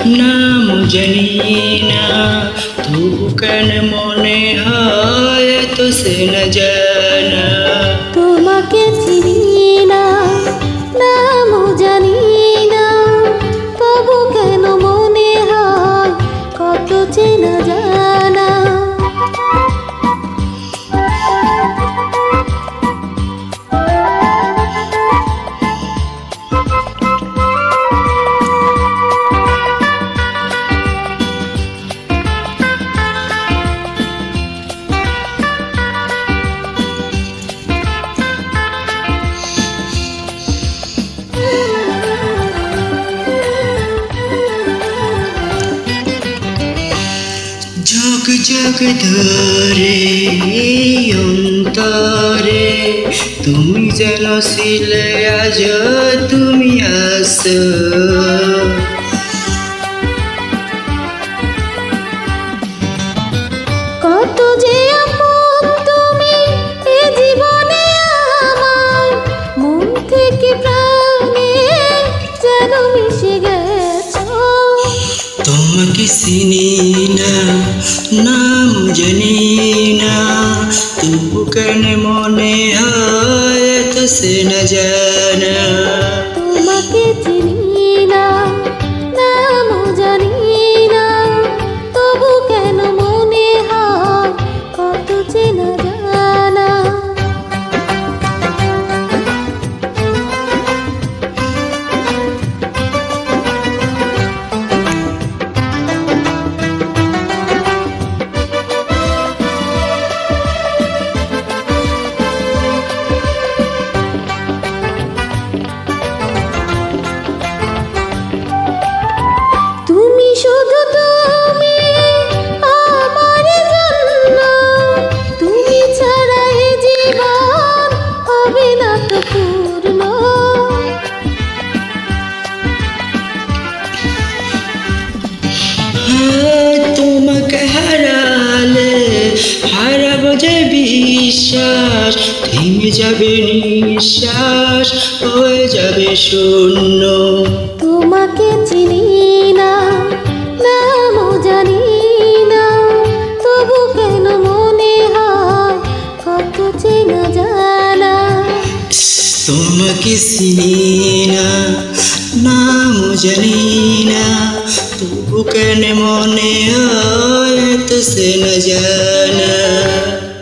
নাম জানি না তবু কেন মনে হয় তো সে না জানা। তোমাকে চিনি না নাম জানি না তবু কেন মনে হয় কত চেনা জানা। জগ জগ ধরে অন্তরে তুমি যেন ছিলে আজ তুমি আসো। কত যে আপন তুমি এ জীবনে আমার মন থেকে প্রাণে যেন মিশে গেছো। তোমাকে চিনি না নাম জানি না তবু কেন মনে হয় তো সে না জানা। তোমাকে চিনি না নাম জানি না তবু কেন মনে হয় কত চেনা জানা। তুমি শুধু তুমি আমার জন্য, তুমি ছাড়া এ জীবন হবে না তো পূর্ণ। তোমাকে হারালে হারাবো যে বিশ্বাস থেমে যাবে নিঃশ্বাস হয়ে যাবে শূন্য। তোমাকে চিনি না নাম জানি না তবু কেন মনে হয় কত চেনা জানা। তোমাকে চিনি না নাম জানি না তবু কেন মনে হয় তো সে না জানা।